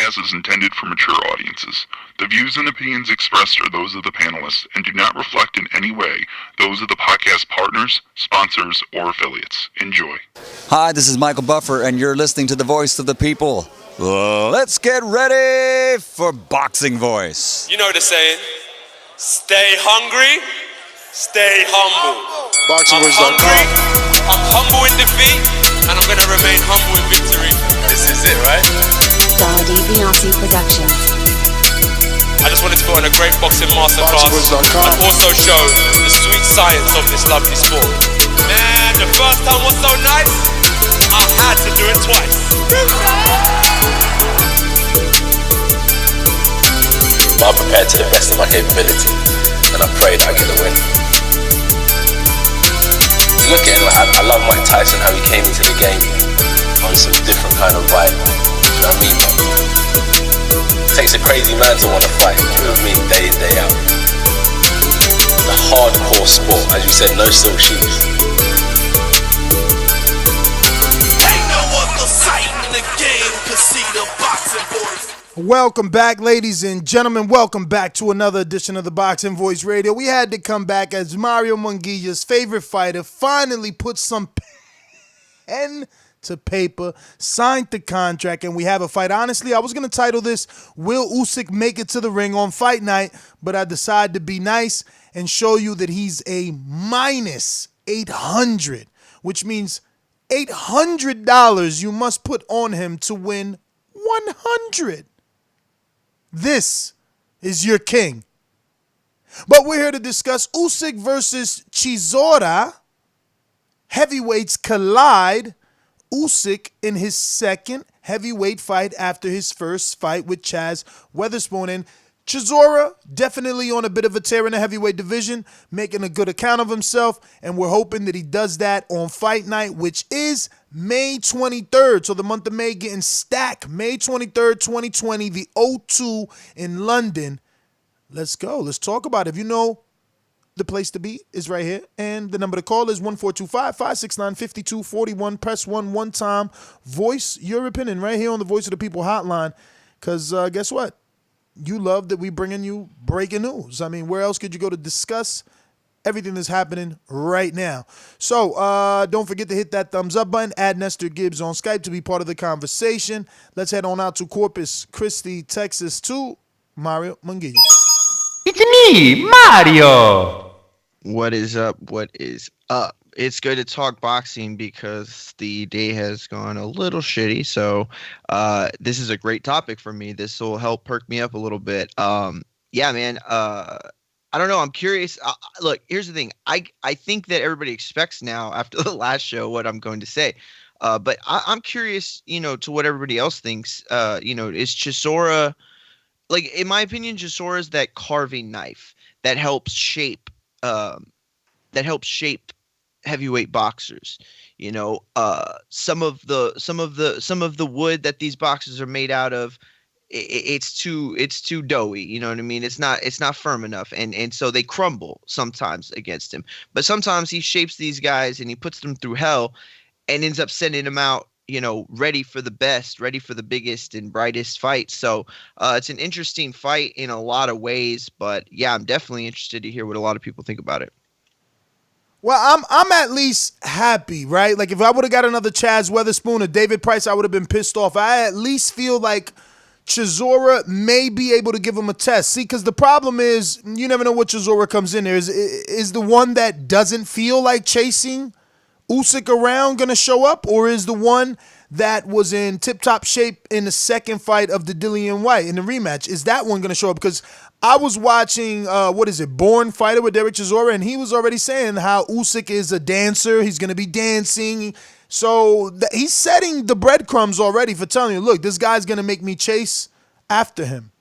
podcast is intended for mature audiences. The views and opinions expressed are those of the panelists and do not reflect in any way those of the podcast partners, sponsors, or affiliates. Enjoy. Hi, this is Michael Buffer, and you're listening to the Voice of the People. Let's get ready for Boxing Voice. You know the saying, stay hungry, stay humble. I'm hungry, I'm humble in defeat, and I'm going to remain humble in victory. This is it, right? Bianci Productions. I just wanted to put on a great boxing masterclass and also show the sweet science of this lovely sport. Man, the first time was so nice, I had to do it twice. I'm prepared to the best of my capability, and I pray that I get the win. Look at him, I love Mike Tyson, how he came into the game on some different kind of vibe. You know what I mean? It takes a crazy man to want to fight, you know what I mean? Day in, day out. It's a hardcore sport, as you said, no silk shoes. Ain't no other sight in the game to see the boxing boys. Welcome back, ladies and gentlemen. Welcome back to another edition of the Boxing Voice Radio. We had to come back as Mario Munguia's favorite fighter finally put some pen to paper, signed the contract, and we have a fight. Honestly, I was going to title this, Will Usyk Make It to the Ring on Fight Night? But I decided to be nice and show you that he's a minus 800, which means $800 you must put on him to win 100. This is your king. But we're here to discuss Usyk versus Chisora. Heavyweights collide. Usyk in his second heavyweight fight after his first fight with Chaz Weatherspoon. And Chisora definitely on a bit of a tear in the heavyweight division, making a good account of himself, and we're hoping that he does that on Fight Night, which is May 23rd. So the month of May getting stacked. May 23rd, 2020, the O2 in London. Let's go. Let's talk about it. If you know, the place to be is right here, and the number to call is 1-425-569-5241. Press 1 time. Voice your opinion right here on the Voice of the People hotline, because guess what? You love that we bringing you breaking news. I mean, where else could you go to discuss everything that's happening right now? So don't forget to hit that thumbs up button. Add Nestor Gibbs on Skype to be part of the conversation. Let's head on out to Corpus Christi, Texas, to Mario Munguia. It's me, Mario. What is up? What is up? It's good to talk boxing because the day has gone a little shitty. So this is a great topic for me. This will help perk me up a little bit. Yeah, man. I don't know. I'm curious. Look, here's the thing. I think that everybody expects now after the last show what I'm going to say. But I'm curious, to what everybody else thinks. Is Chisora, like, in my opinion, Chisora is that carving knife that helps shape heavyweight boxers. Some of the wood that these boxers are made out of, it's too doughy. You know what I mean? It's not firm enough, and so they crumble sometimes against him. But sometimes he shapes these guys and he puts them through hell, and ends up sending them out, ready for the best, ready for the biggest and brightest fight. So it's an interesting fight in a lot of ways. But yeah, I'm definitely interested to hear what a lot of people think about it. Well, I'm at least happy, right? Like, if I would have got another Chaz Weatherspoon or David Price, I would have been pissed off. I at least feel like Chisora may be able to give him a test. See, because the problem is, you never know what Chisora comes in there. Is the one that doesn't feel like chasing Usyk around going to show up? Or is the one that was in tip-top shape in the second fight of the Dillian White in the rematch, is that one going to show up? Because I was watching, Born Fighter with Derek Chisora, and he was already saying how Usyk is a dancer. He's going to be dancing. So he's setting the breadcrumbs already for telling you, look, this guy's going to make me chase after him.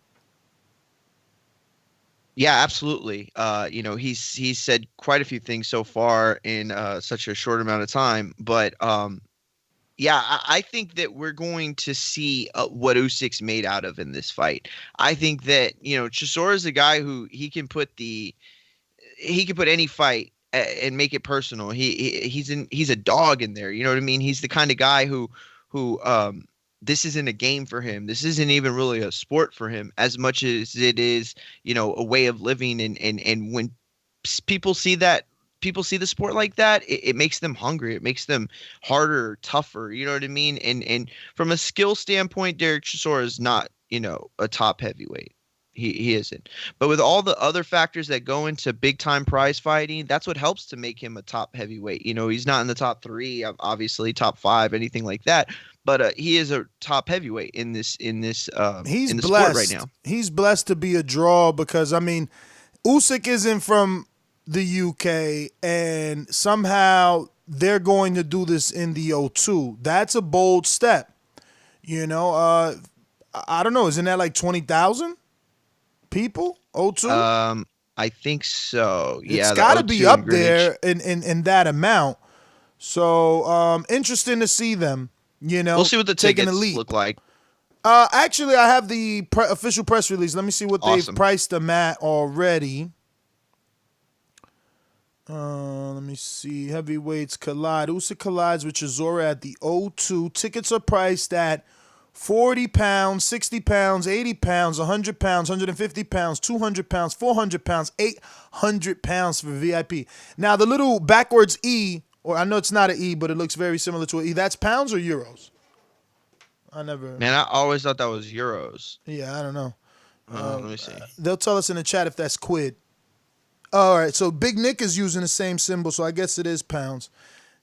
Yeah, absolutely. He's said quite a few things so far in such a short amount of time. But yeah, I think that we're going to see what Usyk's made out of in this fight. I think that, Chisora is a guy who he can put any fight and make it personal. He's a dog in there. You know what I mean? He's the kind of guy who this isn't a game for him. This isn't even really a sport for him as much as it is, a way of living. And when people see that, people see the sport like that, it makes them hungry. It makes them harder, tougher. You know what I mean? And from a skill standpoint, Derek Chisora is not, a top heavyweight. He isn't. But with all the other factors that go into big time prize fighting, that's what helps to make him a top heavyweight. He's not in the top 3, obviously top 5, anything like that. But he is a top heavyweight in this He's in the blessed sport right now. He's blessed to be a draw because I mean, Usyk isn't from the UK, and somehow they're going to do this in the O2. That's a bold step. I don't know. Isn't that like 20,000 people? O2? I think so. Yeah, It's got to be O2 up in Greenwich. there in that amount. So interesting to see them. We'll see what the taking tickets a leap. look like. Actually, I have the official press release. Let me see what Awesome. they've priced them at already. Let me see. Heavyweights collide. Usyk collides with Chisora at the O2. Tickets are priced at 40 pounds, 60 pounds, 80 pounds, 100 pounds, 150 pounds, 200 pounds, 400 pounds, 800 pounds for VIP. Now, the little backwards E, or I know it's not an E, but it looks very similar to an E. That's pounds or euros? I never. Man, I always thought that was euros. Yeah, I don't know. Let me see. They'll tell us in the chat if that's quid. All right, so Big Nick is using the same symbol, so I guess it is pounds.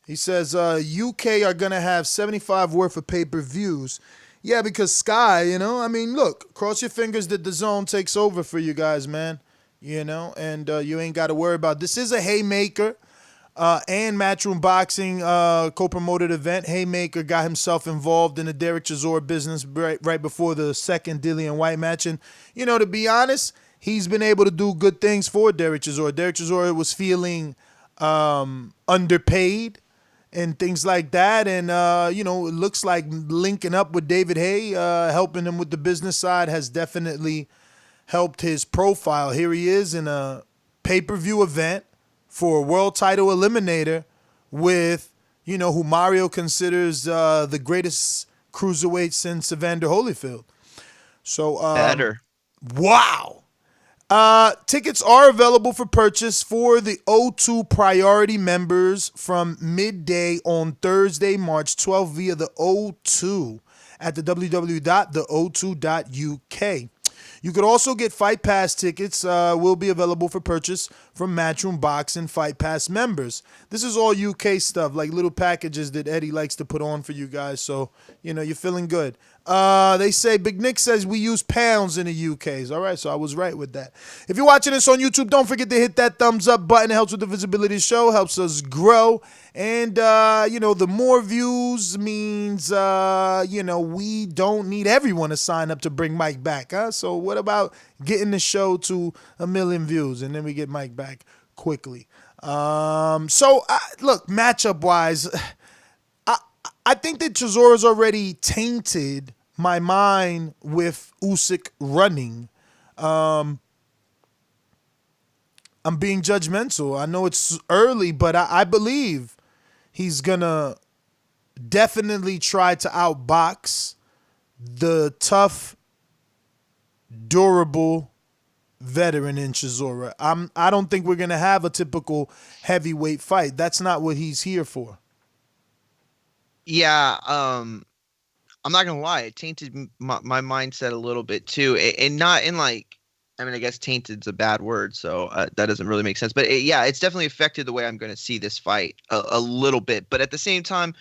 He says UK are going to have 75 worth of pay-per-views. Yeah, because Sky, I mean, look, cross your fingers that the zone takes over for you guys, man. And you ain't got to worry about it. This is a Haymaker and Matchroom Boxing co-promoted event. Haymaker got himself involved in the Derek Chisora business right before the second Dillian White match. And, to be honest, he's been able to do good things for Derek Chisora. Derek Chisora was feeling underpaid and things like that. And, it looks like linking up with David Hay, helping him with the business side, has definitely helped his profile. Here he is in a pay-per-view event for a world title eliminator with, who Mario considers the greatest cruiserweight since Evander Holyfield. So, Better. Wow. Tickets are available for purchase for the O2 priority members from midday on Thursday, March 12th via the O2 at the www.the02.uk. You could also get Fight Pass tickets will be available for purchase from Matchroom Boxing Fight Pass members. This is all UK stuff, like little packages that Eddie likes to put on for you guys, so, you're feeling good. They say, Big Nick says we use pounds in the UKs. All right, so I was right with that. If you're watching this on YouTube, don't forget to hit that thumbs up button. It helps with the visibility of the show, helps us grow. And, the more views means, we don't need everyone to sign up to bring Mike back. So what about getting the show to 1 million views, and then we get Mike back quickly. Look, matchup-wise, I think that Chisora's already tainted my mind with Usyk running. I'm being judgmental. I know it's early, but I believe he's going to definitely try to outbox the tough, durable veteran in Chisora. I don't think we're going to have a typical heavyweight fight. That's not what he's here for. Yeah, I'm not gonna lie, it tainted my mindset a little bit too, and not in like, I mean, I guess tainted's a bad word, so that doesn't really make sense. But it's definitely affected the way I'm gonna see this fight a little bit. But at the same time,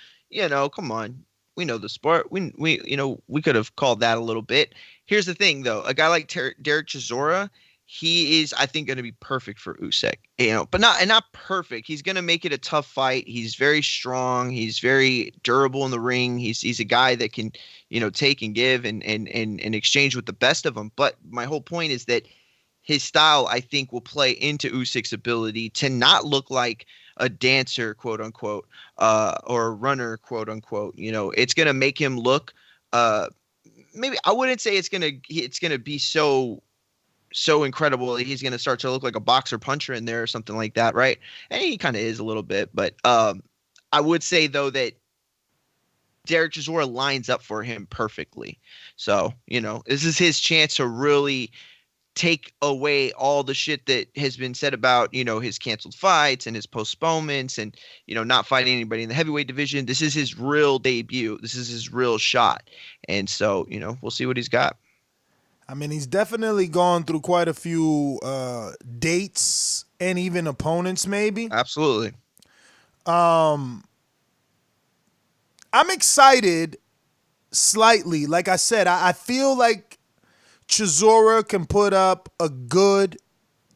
come on, we know the sport. We could have called that a little bit. Here's the thing, though, a guy like Derek Chisora, he is, I think, going to be perfect for Usyk, but not perfect. He's going to make it a tough fight. He's very strong. He's very durable in the ring. He's a guy that can, take and give and exchange with the best of them. But my whole point is that his style, I think, will play into Usyk's ability to not look like a dancer, quote unquote, or a runner, quote unquote. It's going to make him look, maybe I wouldn't say it's going to be so incredible he's going to start to look like a boxer puncher in there or something like that, right? And he kind of is a little bit, but I would say, though, that Derek Chisora lines up for him perfectly. So, this is his chance to really take away all the shit that has been said about, his canceled fights and his postponements and, not fighting anybody in the heavyweight division. This is his real debut. This is his real shot. And so, we'll see what he's got. I mean, he's definitely gone through quite a few dates and even opponents, maybe. Absolutely. I'm excited slightly. Like I said, I feel like Chisora can put up a good,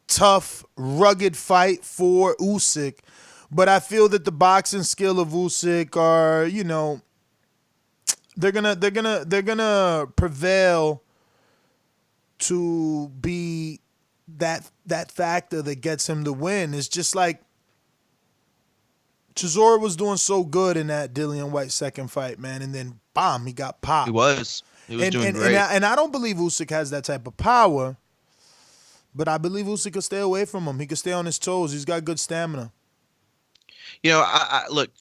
tough, rugged fight for Usyk, but I feel that the boxing skill of Usyk are, they're gonna prevail to be that factor that gets him the win. It's just like Chisora was doing so good in that Dillian White second fight, man, and then bam, he got popped. He was doing great. And I don't believe Usyk has that type of power, but I believe Usyk could stay away from him. He could stay on his toes. He's got good stamina. I look,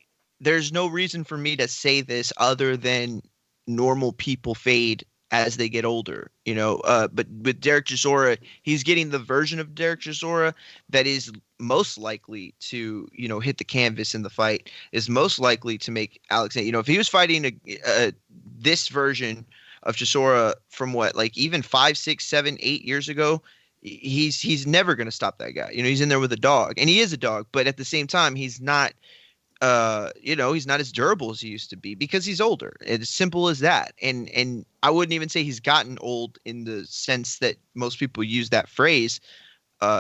there's no reason for me to say this other than normal people fade as they get older, but with Derek Chisora, he's getting the version of Derek Chisora that is most likely to, hit the canvas in the fight, is most likely to make Oleksandr, if he was fighting this version of Chisora from even 5, 6, 7, 8 years ago, he's never going to stop that guy. He's in there with a dog, and he is a dog, but at the same time, he's not, he's not as durable as he used to be because he's older. It's as simple as that. And I wouldn't even say he's gotten old in the sense that most people use that phrase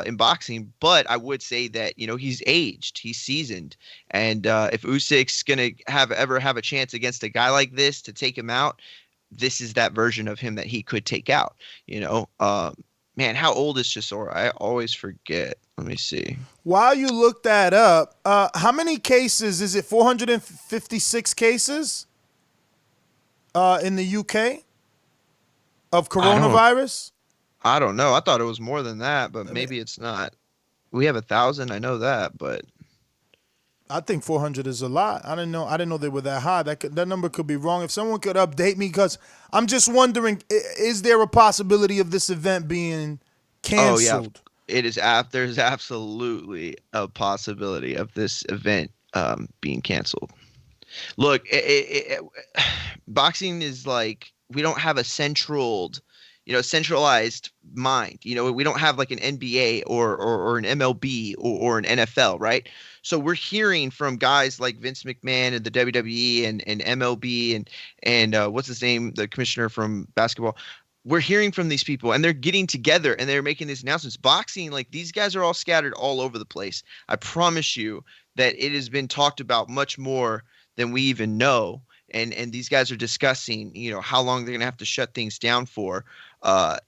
in boxing, but I would say that, he's aged, he's seasoned. And if Usyk's going to ever have a chance against a guy like this to take him out, this is that version of him that he could take out, man, how old is Chisora? I always forget. Let me see. While you look that up, how many cases is it? 456 cases in the UK of coronavirus? I don't know. I thought it was more than that, but maybe it's not. We have 1,000. I know that, but I think 400 is a lot. I didn't know they were that high. That number could be wrong. If someone could update me, because I'm just wondering, is there a possibility of this event being canceled? Oh, yeah. It is. There's absolutely a possibility of this event being canceled. Look, boxing is like, we don't have a centralized mind. We don't have like an NBA or an MLB or an NFL, right? So we're hearing from guys like Vince McMahon and the WWE and MLB and what's his name, the commissioner from basketball. We're hearing from these people, and they're getting together and they're making these announcements. Boxing, like, these guys are all scattered all over the place. I promise you that it has been talked about much more than we even know. And these guys are discussing, how long they're going to have to shut things down for.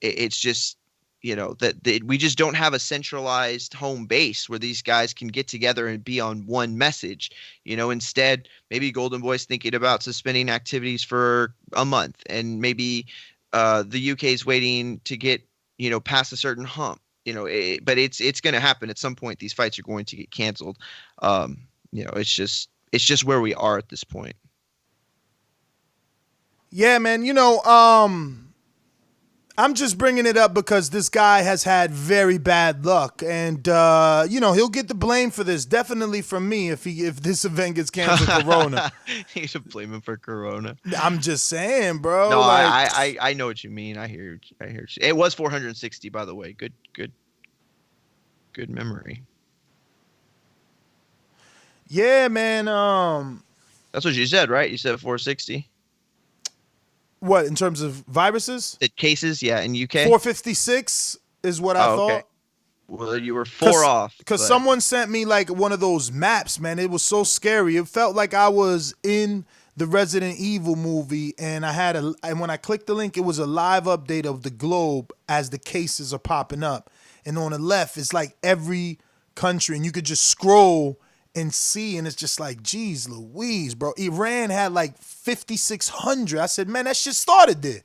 It's just, that we just don't have a centralized home base where these guys can get together and be on one message. Instead, maybe Golden Boy's thinking about suspending activities for a month, and maybe the UK is waiting to get, past a certain hump. But it's going to happen at some point. These fights are going to get canceled. It's just where we are at this point. Yeah, man. I'm just bringing it up because this guy has had very bad luck, and he'll get the blame for this, definitely from me, if this event gets canceled. Corona. You should blame him for Corona. I'm just saying, bro. No, I know what you mean. I hear. It was 460, by the way. Good memory. Yeah, man. That's what you said, right? You said 460. What, in terms of viruses? The cases, yeah, in UK. 456 is what I thought. Okay. Well, you were 4 off. Because someone sent me like one of those maps, man. It was so scary. It felt like I was in the Resident Evil movie, and and when I clicked the link, it was a live update of the globe as the cases are popping up. And on the left, it's like every country, and you could just scroll and see, and it's just like, geez Louise, bro. Iran had like 5,600. I said, man, that shit started there.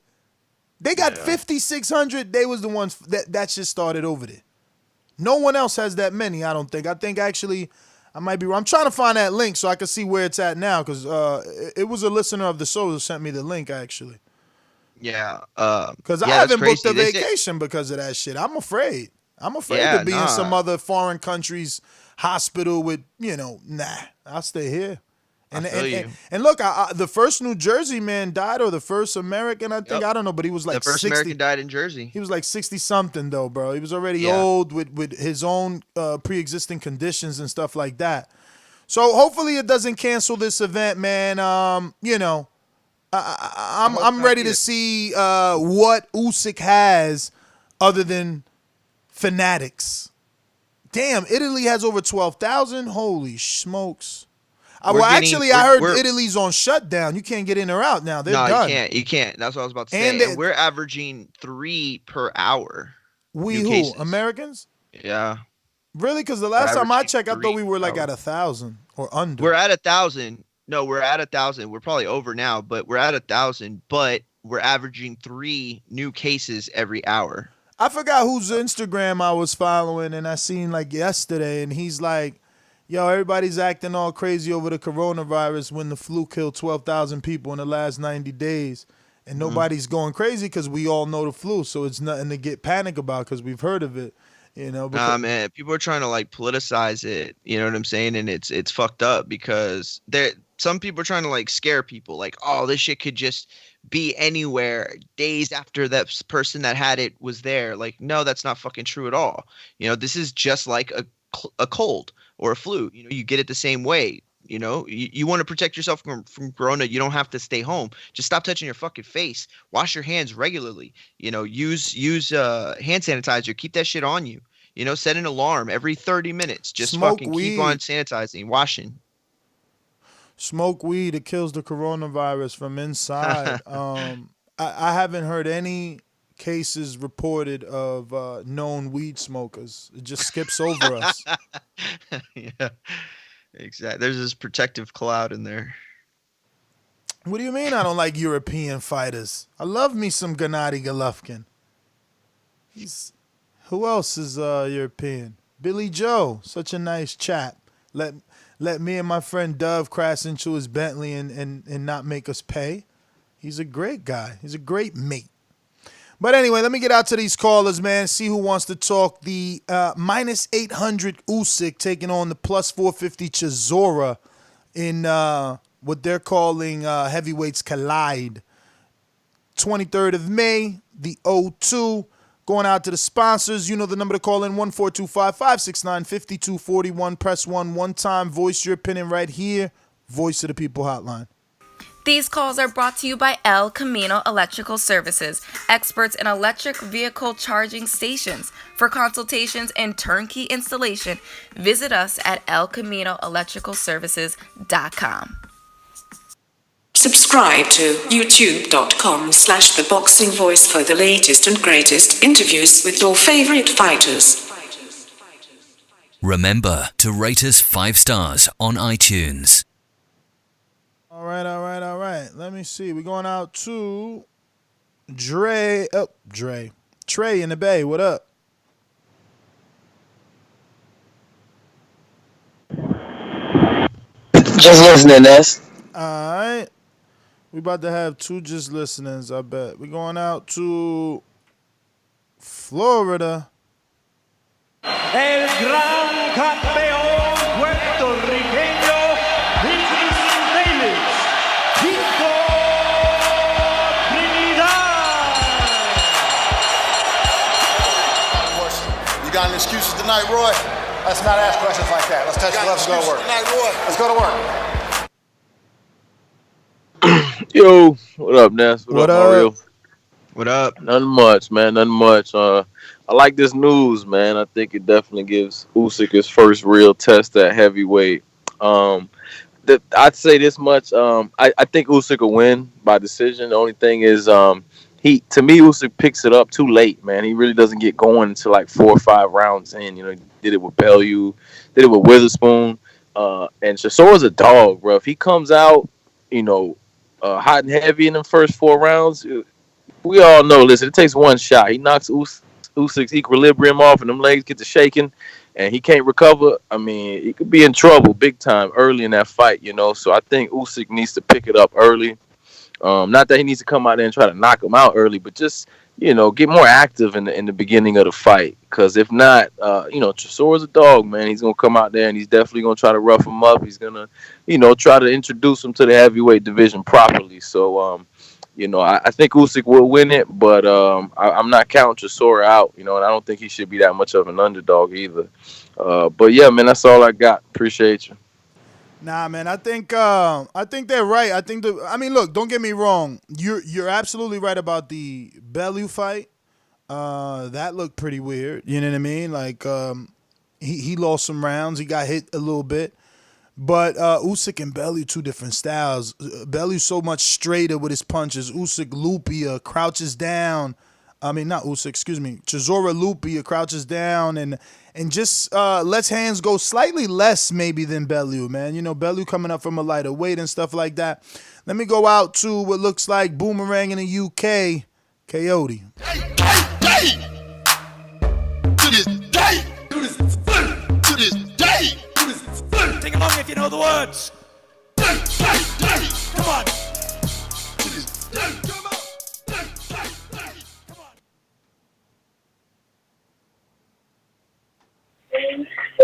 They got 5,600. They was the ones that shit started over there. No one else has that many, I don't think. I think actually I might be wrong. I'm trying to find that link so I can see where it's at now, because it was a listener of the show who sent me the link, actually. Yeah. Because I yeah, that's haven't booked crazy. a They say- vacation because of that shit. I'm afraid. I'm afraid Yeah, to be in some nah. other foreign country's hospital with, nah, I'll stay here. And I feel you. and look, the first New Jersey man died, or the first American, I think. Yep. I don't know, but he was like The first 60. American died in Jersey. He was like 60-something, though, bro. He was already Yeah. old with his own pre-existing conditions and stuff like that. So hopefully it doesn't cancel this event, man. I'm ready to see what Usyk has other than fanatics. Damn, Italy has over 12,000. Holy smokes. I heard Italy's on shutdown. You can't get in or out now. They're done. You can't. That's what I was about to And say. And we're averaging 3 per hour. We new who? cases. Americans? Yeah. Really? Because the last time I averaging checked, I thought 3 we were like per at 1,000 or under. We're at 1,000. No, we're at 1,000. We're probably over now, but we're at 1,000. But we're averaging 3 new cases every hour. I forgot whose Instagram I was following, and I seen like yesterday, and he's like, yo, everybody's acting all crazy over the coronavirus when the flu killed 12,000 people in the last 90 days. And nobody's going crazy because we all know the flu, so it's nothing to get panic about because we've heard of it. Nah, man, people are trying to like politicize it. You know what I'm saying? And it's fucked up because some people are trying to like scare people, like, oh, this shit could just be anywhere days after that person that had it was there. Like, no, that's not fucking true at all. This is just like a cold or a flu. You get it the same way. You want to protect yourself from corona. You don't have to stay home. Just stop touching your fucking face. Wash your hands regularly. Use hand sanitizer. Keep that shit on you. Set an alarm every 30 minutes. Just Smoke fucking weed. keep on sanitizing, washing. Smoke weed. It kills the coronavirus from inside. I haven't heard any cases reported of known weed smokers. It just skips over us. Yeah. Exactly. There's this protective cloud in there. What do you mean I don't like European fighters? I love me some Gennady Golovkin. Who else is European? Billy Joe, such a nice chap. Let me and my friend Dove crash into his Bentley and not make us pay. He's a great guy. He's a great mate. But anyway, let me get out to these callers, man. See who wants to talk. The minus 800 Usyk taking on the plus 450 Chisora in what they're calling heavyweights collide. 23rd of May, the O2. Going out to the sponsors. You know the number to call in, 1-425-569-5241. Press 1 one time. Voice your opinion right here. Voice of the People hotline. These calls are brought to you by El Camino Electrical Services, experts in electric vehicle charging stations. For consultations and turnkey installation, visit us at elcaminoelectricalservices.com. Subscribe to youtube.com/theboxingvoice for the latest and greatest interviews with your favorite fighters. Remember to rate us 5 stars on iTunes. All right. Let me see. We're going out to Dre. Oh, Dre. Trey in the Bay. What up? Just listening, Ness. All right. We about to have 2 just listeners, I bet. We're going out to Florida. El gran campeón puertorriqueño, his Davis, Chico Trinidad. You got any excuses tonight, Roy? Let's not ask questions like that. Let's touch the left and go to work. Tonight, Roy. Let's go to work. Yo, what up, Ness? What up, Mario? What up? Nothing much, man. Nothing much. I like this news, man. I think it definitely gives Usyk his first real test at heavyweight. I'd say this much. I think Usyk will win by decision. The only thing is, to me, Usyk picks it up too late, man. He really doesn't get going until like 4 or 5 rounds in. He did it with Bellew, did it with Witherspoon, and Chisora's a dog, bro. If he comes out, hot and heavy in the first 4 rounds, we all know. Listen, it takes one shot. He knocks Usyk's equilibrium off, and them legs get to shaking. and he can't recover, I mean, he could be in trouble big time early in that fight, you know. So I think Usyk needs to pick it up early. Not that he needs to come out there and try to knock him out early, but just get more active in the beginning of the fight. Because if not, Chisora's a dog, man. He's gonna come out there and he's definitely gonna try to rough him up. He's gonna, try to introduce him to the heavyweight division properly. So, I think Usyk will win it, but I'm not counting Chisora out. And I don't think he should be that much of an underdog either. But yeah, man, that's all I got. Appreciate you. Nah, man, I think they're right. I mean, look, don't get me wrong. You're absolutely right about the Bellew fight. That looked pretty weird. You know what I mean? Like, he lost some rounds. He got hit a little bit. But Usyk and Bellew, two different styles. Bellew so much straighter with his punches. Usyk loopier, crouches down. I mean, not Usyk, excuse me. Chisora loopier, crouches down and just lets hands go slightly less maybe than Bellew, man. Bellew coming up from a lighter weight and stuff like that. Let me go out to what looks like Boomerang in the UK, Coyote. To this day, to this day. Sing along if you know the words. Come on.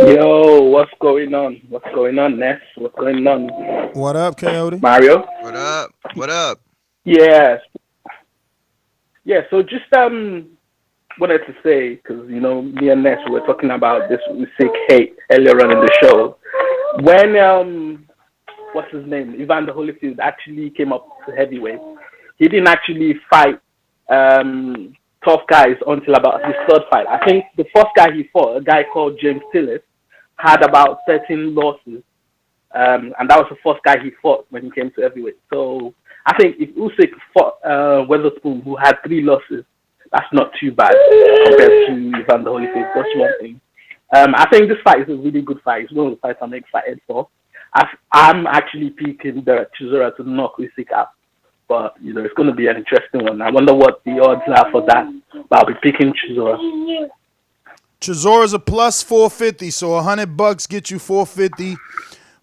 Yo, what's going on? What's going on, Ness? What's going on? What up, Coyote? Mario? What up? What up? Yes. Yeah, so just wanted to say, because, me and Ness were talking about this Usyk hate earlier on in the show. When, what's his name? Evander Holyfield actually came up to heavyweight. He didn't actually fight tough guys until about his third fight. I think the first guy he fought, a guy called James Tillis, had about 13 losses. And that was the first guy he fought when he came to heavyweight. So I think if Usyk fought Weatherspoon, who had 3 losses, that's not too bad compared to Evander Holyfield. That's one thing. I think this fight is a really good fight. It's one of the fights I'm excited for. I'm actually picking Derek Chisora to knock Usyk out. But, it's going to be an interesting one. I wonder what the odds are for that. But I'll be picking Chisora. Chisora's a plus 450, so $100 get you 450.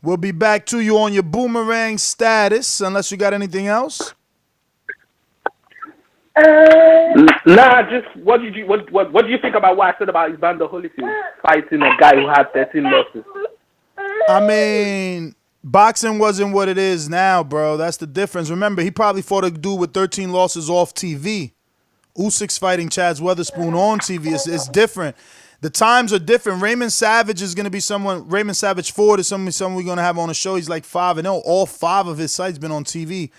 We'll be back to you on your Boomerang status, unless you got anything else. Nah, just what do you think about what I said about Evander Holyfield fighting a guy who had 13 losses? I mean, boxing wasn't what it is now, bro. That's the difference. Remember, he probably fought a dude with 13 losses off TV. Usyk's fighting Chaz Weatherspoon on TV. It's different. The times are different. Raymond Savage is going to be someone. Raymond Savage Ford is someone we're going to have on the show. He's like 5-0. All 5 of his fights been on TV.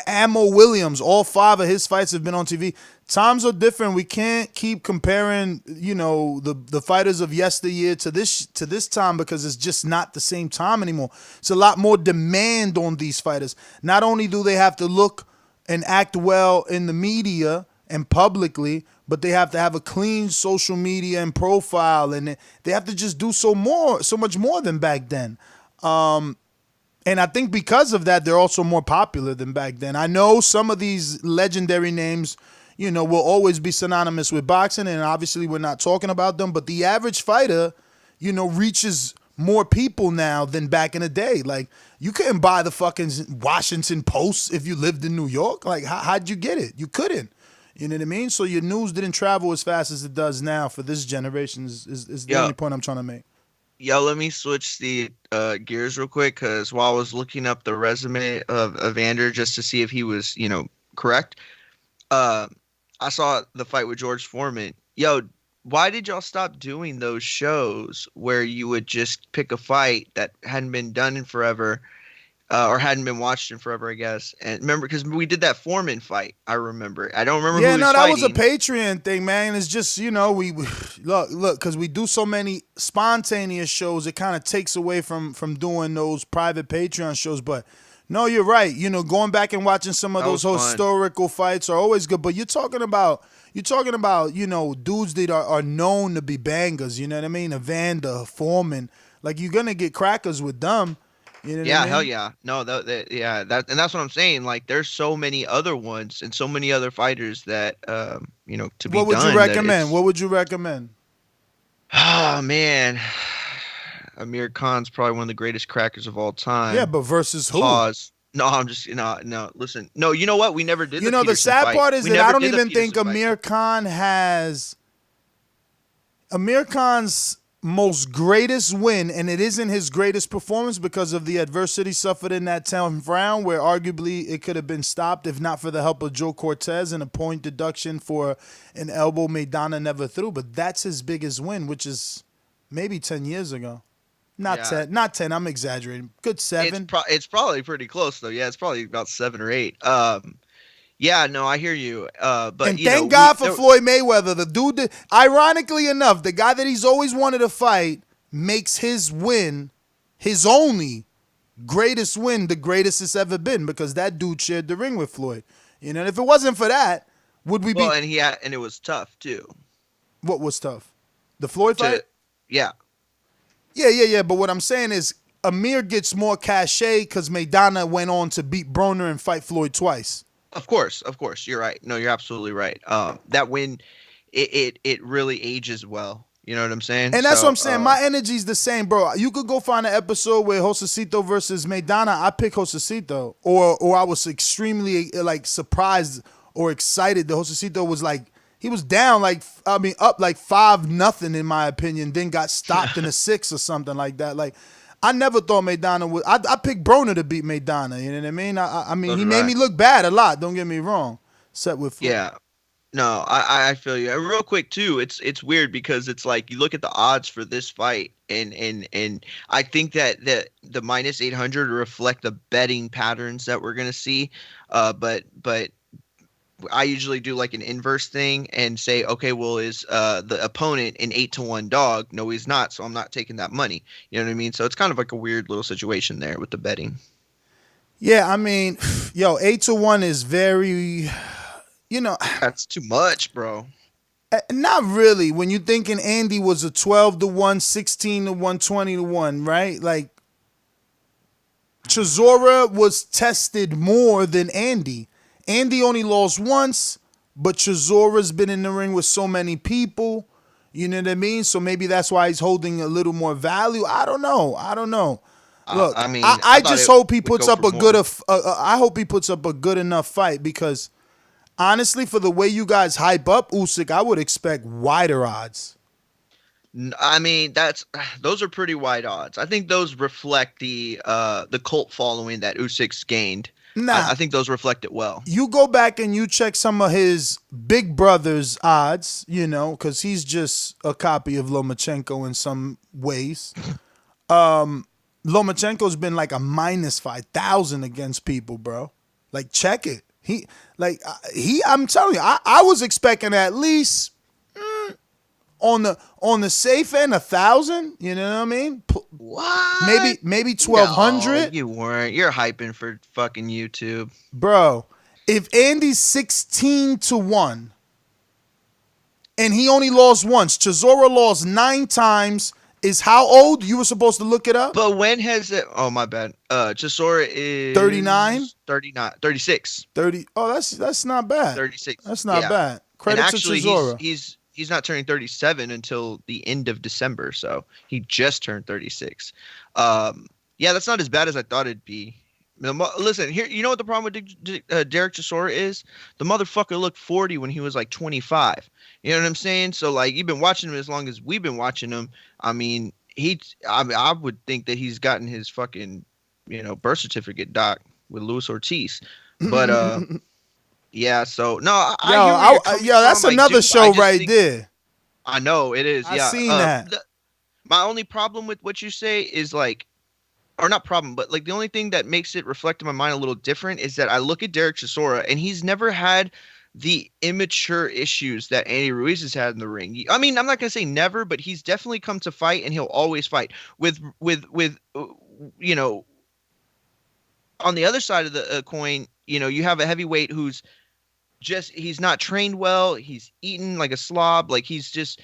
Ammo Williams, all 5 of his fights have been on TV. Times are different. We can't keep comparing, the fighters of yesteryear to this time because it's just not the same time anymore. It's a lot more demand on these fighters. Not only do they have to look and act well in the media and publicly, but they have to have a clean social media and profile, and they have to just do so much more than back then. And I think because of that, they're also more popular than back then. I know some of these legendary names, will always be synonymous with boxing, and obviously we're not talking about them, but the average fighter, reaches more people now than back in the day. Like, you couldn't buy the fucking Washington Post if you lived in New York. Like, how'd you get it? You couldn't. You know what I mean? So your news didn't travel as fast as it does now for this generation is the only point I'm trying to make. Yo, let me switch the gears real quick, because while I was looking up the resume of Evander just to see if he was, correct, I saw the fight with George Foreman. Yo, why did y'all stop doing those shows where you would just pick a fight that hadn't been done in forever, or hadn't been watched in forever, I guess? And remember, because we did that Foreman fight, I remember. I don't remember who he was that fighting. was a Patreon thing, man. It's just, we look, because we do so many spontaneous shows, it kind of takes away from doing those private Patreon shows. But no, you're right. Going back and watching some of those historical fights are always good. But you're talking about, dudes that are known to be bangers. You know what I mean? Evander, Foreman. Like, you're going to get crackers with them. You know what I mean? Hell yeah. No, and that's what I'm saying. Like, there's so many other ones and so many other fighters that, to be done. What would you recommend? What would you recommend? Oh man, Amir Khan's probably one of the greatest crackers of all time. Yeah, but versus who? Pause. No, I'm just no. Listen, no. You know what? We never did. You The know, the Peterson sad fight. part is We that I never don't did the even think Peterson fight. Amir Khan has Amir Khan's most greatest win, and it isn't his greatest performance because of the adversity suffered in that 10th round, where arguably it could have been stopped if not for the help of Joe Cortez and a point deduction for an elbow Maidana never threw. But that's his biggest win, which is maybe 10 years ago. Not 10. Not 10. I'm exaggerating. Good 7. It's probably pretty close though. Yeah, it's probably about 7 or 8. Yeah, no, I hear you. But and thank God for Floyd Mayweather, the dude that, ironically enough, the guy that he's always wanted to fight, makes his win, his only greatest win, the greatest it's ever been, because that dude shared the ring with Floyd. You know, and if it wasn't for that, would we be? Well, and it was tough too. What was tough? The Floyd fight? Yeah. Yeah. But what I'm saying is, Amir gets more cachet because Maidana went on to beat Broner and fight Floyd twice. Of course, you're right. No, you're absolutely right. That win, it really ages well. You know what I'm saying? And that's what I'm saying. My energy's the same, bro. You could go find an episode with Josecito versus Maidana. I pick Josecito, or I was extremely surprised or excited that Josecito was he was down up 5-0 in my opinion, then got stopped in a 6 or something like that. I never thought Maidana would. I picked Broner to beat Maidana. You know what I mean? I mean, he made me look bad a lot. Don't get me wrong. Except with Floyd. Yeah. No, I feel you. And real quick too, it's weird because it's like you look at the odds for this fight, and I think that the minus 800 reflect the betting patterns that we're gonna see. But I usually do like an inverse thing and say, okay, well, is the opponent an 8-1 dog? No, he's not. So I'm not taking that money. You know what I mean? So it's kind of like a weird little situation there with the betting. Yeah, I mean, 8-1 is very, that's too much, bro. Not really. When you're thinking Andy was a 12-1, 16-1, 20-1, right? Like, Chisora was tested more than Andy. Andy only lost once, but Chisora's been in the ring with so many people. You know what I mean? So maybe that's why he's holding a little more value. I don't know. Look, I just hope he puts up a good. I hope he puts up a good enough fight because, honestly, for the way you guys hype up Usyk, I would expect wider odds. I mean, those are pretty wide odds. I think those reflect the cult following that Usyk's gained. Nah, I think those reflect it well. You go back and you check some of his big brother's odds, because he's just a copy of Lomachenko in some ways. Lomachenko's been like a minus 5,000 against people, bro. Like, check it. I'm telling you, I was expecting at least on the safe end 1,000. You know what I mean? What? Maybe 1,200. No, you weren't. You're hyping for fucking YouTube, bro. If Andy's 16-1 and he only lost once, Chisora lost 9 times. Is how old? You were supposed to look it up. But when has it? Oh, my bad. Chisora is 39, 36. 30. Oh, that's not bad. 36. That's not bad. Credit and actually, to Chisora. He's not turning 37 until the end of December, so he just turned 36. Yeah, that's not as bad as I thought it'd be. Listen, here, you know what the problem with Derek Chisora is? The motherfucker looked 40 when he was like 25. You know what I'm saying? So like, you've been watching him as long as we've been watching him. I mean, I would think that he's gotten his fucking, birth certificate, doc, with Luis Ortiz. But yeah. So no, that's another show right there. I know it is. I've seen that. My only problem with what you say is like, or not problem, but like the only thing that makes it reflect in my mind a little different is that I look at Derek Chisora and he's never had the immature issues that Andy Ruiz has had in the ring. I mean, I'm not going to say never, but he's definitely come to fight and he'll always fight with on the other side of the coin, you have a heavyweight who's he's not trained well. He's eaten like a slob. Like he's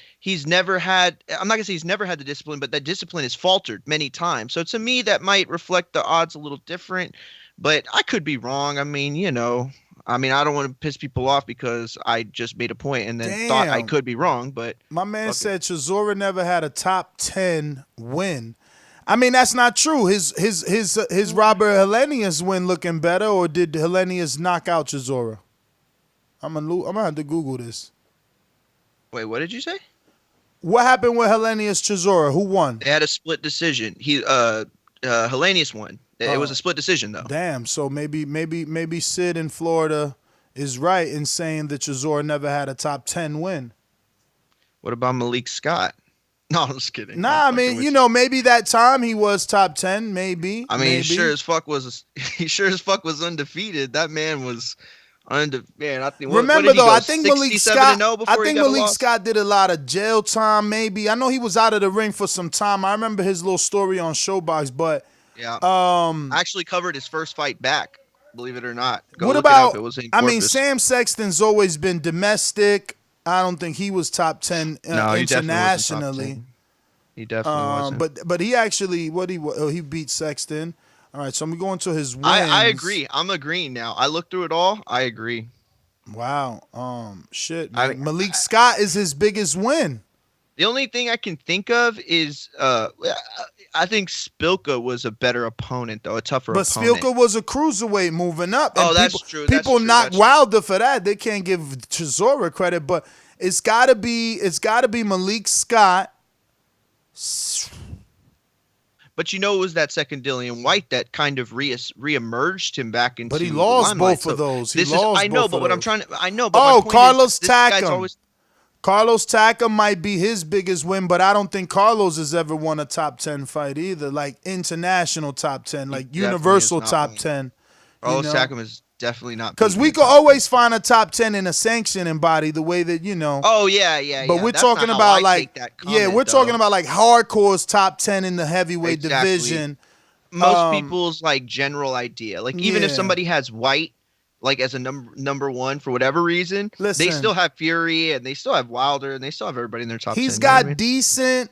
never had, I'm not gonna say he's never had the discipline, but that discipline has faltered many times. So to me, that might reflect the odds a little different, but I could be wrong. I mean, I mean, I don't want to piss people off because I just made a point and then thought I could be wrong, but my man said Chisora never had a top 10 win. I mean, that's not true. His Robert Helenius win looking better, or did Helenius knock out Chisora? I'm gonna have to Google this. Wait, what did you say? What happened with Helenius Chisora? Who won? They had a split decision. Helenius won. It was a split decision though. Damn. So maybe Sid in Florida is right in saying that Chisora never had a top 10 win. What about Malik Scott? No, I'm just kidding. Nah, I mean, maybe that time he was top 10. Maybe. I mean, he sure as fuck was undefeated. That man was undefeated. I think. Remember what did he though, go, I think Malik Scott. I think Malik loss? Scott did a lot of jail time. Maybe I know he was out of the ring for some time. I remember his little story on Showbox, but yeah, I actually covered his first fight back. Believe it or not. What about? I mean, Sam Sexton's always been domestic. I don't think he was top 10 internationally. He definitely wasn't. But he actually he beat Sexton. All right, so I'm going to his wins. I agree. I'm agreeing now. I looked through it all. I agree. Wow. Shit. Malik Scott is his biggest win. The only thing I can think of is I think Spilka was a better opponent, though, a tougher opponent. But Spilka was a cruiserweight moving up. And that's true. People knock Wilder for that. They can't give Chisora credit, but it's gotta be Malik Scott. But it was that second Dillian White that kind of reemerged him back into. But he lost both of those. I know, but Carlos Takam. Carlos Takam might be his biggest win, but I don't think Carlos has ever won a top 10 fight either, like international top 10, like universal top 10. Carlos Takam is definitely not. Because we could always find a top 10 in a sanctioning body, the way that Oh yeah. But we're talking about talking about like hardcore's top 10 in the heavyweight division. Most people's like general idea, like even if somebody has White like as a number one for whatever reason, they still have Fury and they still have Wilder and they still have everybody in their top 10. He's got decent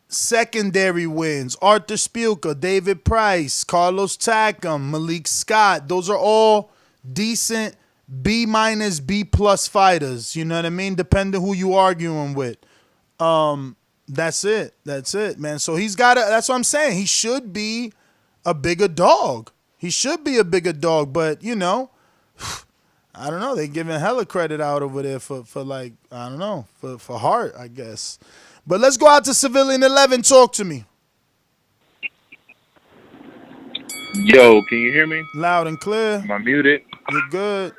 secondary wins. Arthur Spilka, David Price, Carlos Takam, Malik Scott. Those are all decent B-, B+ fighters. You know what I mean? Depending who you arguing with. That's it, man. So that's what I'm saying. He should be a bigger dog. But I don't know. They giving hella credit out over there for like, I don't know, for heart, I guess. But let's go out to Civilian 11. Talk to me. Yo, can you hear me? Loud and clear. Am I muted? You're good.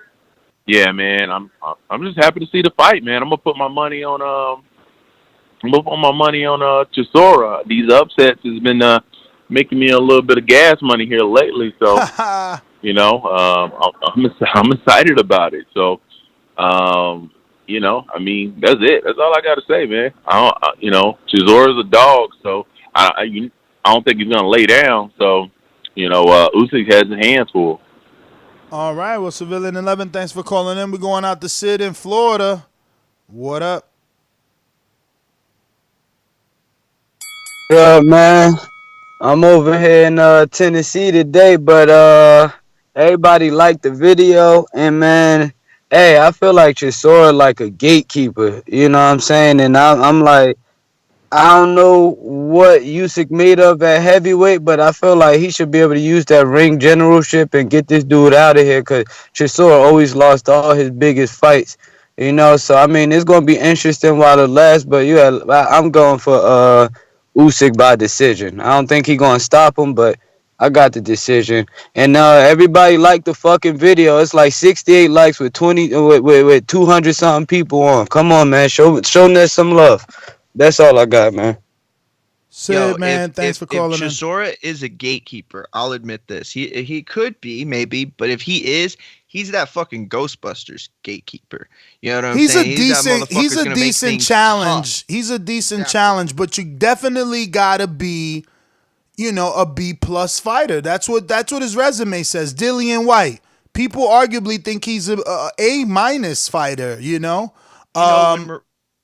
Yeah, man. I'm just happy to see the fight, man. I'm gonna put my money on Chisora. These upsets has been making me a little bit of gas money here lately, so I'm excited about it. So I mean, that's it. That's all I got to say, man. Chisora's a dog, so I don't think he's gonna lay down. So, Usyk has his hands full. All right, well, Civilian 11, thanks for calling in. We're going out to Sid in Florida. What up? What up, man? I'm over here in Tennessee today, but everybody liked the video, and man, hey, I feel like Chisora like a gatekeeper, you know what I'm saying? And I'm like, I don't know what Usyk made of at heavyweight, but I feel like he should be able to use that ring generalship and get this dude out of here, because Chisora always lost all his biggest fights, so I mean, it's going to be interesting while it lasts, but I'm going for Usyk by decision. I don't think he's going to stop him, but I got the decision. And everybody liked the fucking video. It's like 68 likes with 200 something people on. Come on, man. Show Ness some love. That's all I got, man. Sid, man, thanks for calling in. Chisora is a gatekeeper. I'll admit this. He could be, maybe, but if he is, he's that fucking Ghostbusters gatekeeper. You know what I'm saying? He's a decent challenge. He's a decent challenge, but you definitely gotta be, a B+ fighter. That's what his resume says. Dillian White. People arguably think he's a A- fighter.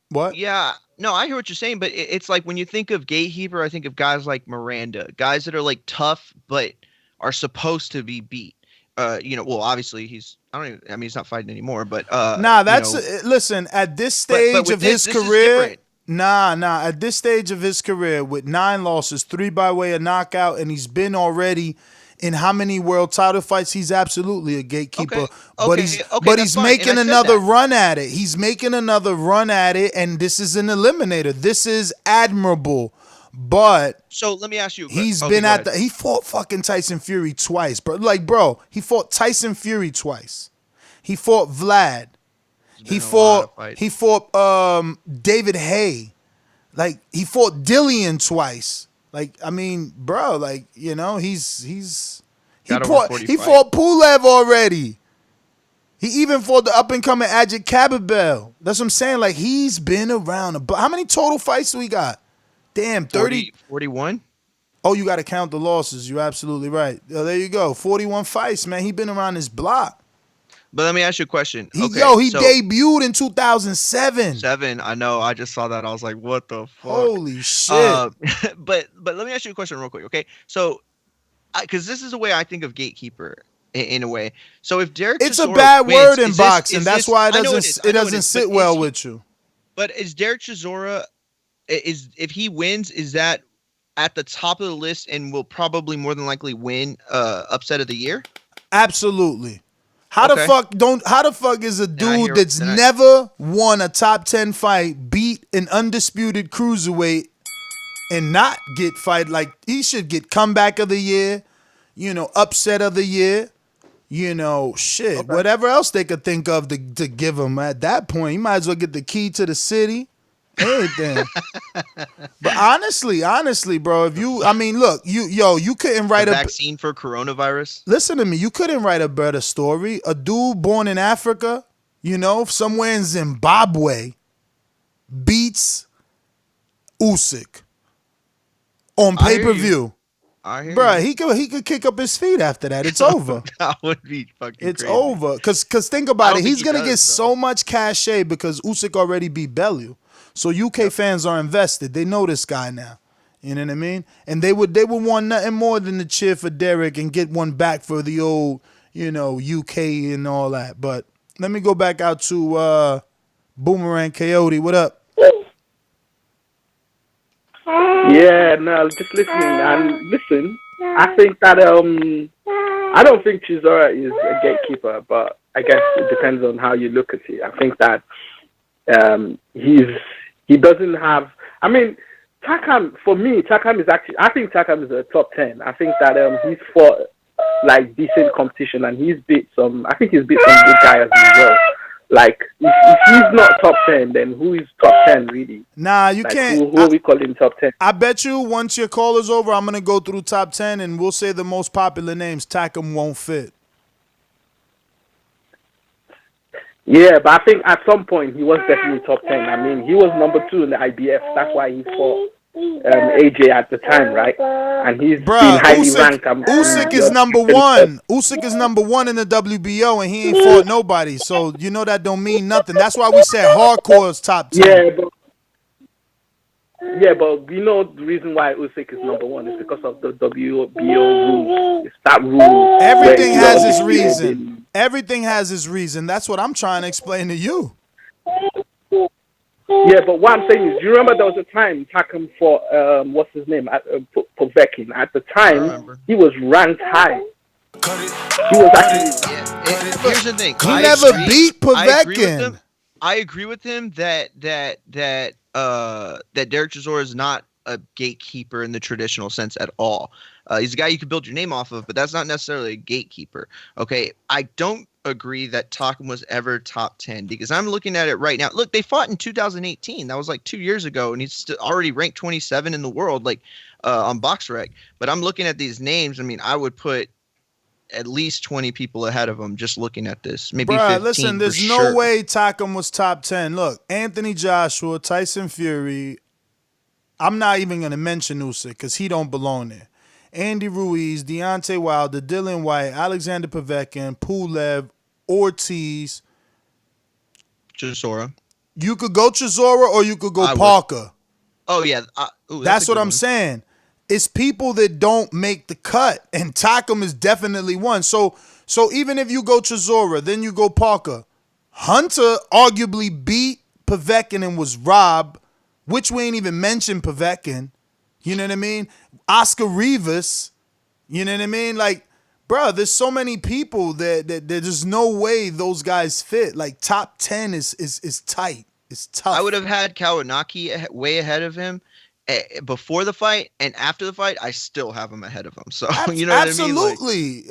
What? Yeah. No, I hear what you're saying, but it's like when you think of gatekeeper, I think of guys like Miranda, guys that are like tough but are supposed to be beat. well, obviously he's he's not fighting anymore, but nah, that's listen, at this stage of his career, at this stage of his career with 9 losses, 3 by way of knockout, and he's been already in how many world title fights? He's absolutely a gatekeeper, but he's making another run at it. He's making another run at it, and this is an eliminator. This is admirable. But so let me ask you. He fought fucking Tyson Fury twice, bro. Bro, he fought Tyson Fury twice. He fought Vlad. He fought David Haye. Like, he fought Dillian twice. Like, I mean, bro, like, he fought Pulev already. He even fought the up and coming Ajit Kababel. That's what I'm saying. Like, he's been around. How many total fights do we got? Damn, 41? Oh, you got to count the losses. You're absolutely right. Oh, there you go. 41 fights, man. He been around this block. But let me ask you a question. He debuted in 2007. I know. I just saw that. I was like, what the fuck? Holy shit. But let me ask you a question real quick, okay? So, because this is the way I think of gatekeeper in a way. So if Derek It's Chisora a bad wins, word in boxing. That's why it doesn't sit well with you. But is Derek Chisora... if he wins, is that at the top of the list and will probably more than likely win upset of the year? Absolutely. How the fuck is a dude that's never won a top 10 fight beat an undisputed cruiserweight and not get fight? Like, he should get comeback of the year, upset of the year, whatever else they could think of to give him at that point. He might as well get the key to the city. Anything. But honestly, bro, if you couldn't write a vaccine for coronavirus. Listen to me, you couldn't write a better story. A dude born in Africa, somewhere in Zimbabwe, beats Usyk on pay-per-view. Bro, he could kick up his feet after that. It's over. That would be fucking It's crazy. over. Cause think about it. He's gonna get so much cachet because Usyk already beat Bellew. So UK fans are invested. They know this guy now. You know what I mean? And they would want nothing more than to cheer for Derek and get one back for the old, UK and all that. But let me go back out to Boomerang Coyote. What up? Yeah, no, just listening. And listen, I think that I don't think Chisora is a gatekeeper, but I guess it depends on how you look at it. I think that he doesn't have. I mean, Takam, for me, Takam is actually. I think Takam is a top 10. I think that he's fought like decent competition and he's beat some. I think he's beat some good guys as well. Like, if he's not top 10, then who is top 10 really? Nah, you can't. Who are we calling top 10? I bet you once your call is over, I'm gonna go through top 10 and we'll say the most popular names. Takam won't fit. Yeah, but I think at some point he was definitely top 10. I mean, he was number 2 in the IBF. That's why he fought AJ at the time, right? And he's been highly ranked. Usyk is number 1. Usyk is number 1 in the WBO, and he ain't fought nobody. So that don't mean nothing. That's why we said hardcore is top 10. Yeah, but we know the reason why Usyk is number 1 is because of the WBO rules. It's that rule. Everything has its reason. Everything has its reason. That's what I'm trying to explain to you. Yeah, but what I'm saying is, do you remember there was a time Takam fought, what's his name, Povetkin. At the time, he was ranked high. He was actually... Here's the thing. He never beat Povetkin. I agree with him that Derek Chisora is not a gatekeeper in the traditional sense at all. He's a guy you can build your name off of, but that's not necessarily a gatekeeper. Okay, I don't agree that Takam was ever top 10 because I'm looking at it right now. Look, they fought in 2018. That was like 2 years ago, and he's already ranked 27 in the world, like on BoxRec. But I'm looking at these names. I mean, I would put at least 20 people ahead of him just looking at this. Maybe 15. Listen, there's no way Takam was top 10. Look, Anthony Joshua, Tyson Fury. I'm not even going to mention Usyk because he don't belong there. Andy Ruiz, Deontay Wilder, Dylan White, Alexander Povetkin, Pulev, Ortiz. Chisora. You could go Chisora or you could go Parker. Oh, yeah. That's what I'm saying. It's people that don't make the cut, and Takam is definitely one. So So even if you go Chisora, then you go Parker, Hunter arguably beat Povetkin and was robbed, which we ain't even mentioned Povetkin. You know what I mean? Oscar Rivas. You know what I mean? Like, bro, there's so many people that there's no way those guys fit. Like, top 10 is tight. It's tough. I would have had Kawanaki way ahead of him before the fight, and after the fight, I still have him ahead of him. So you know what I mean? Absolutely.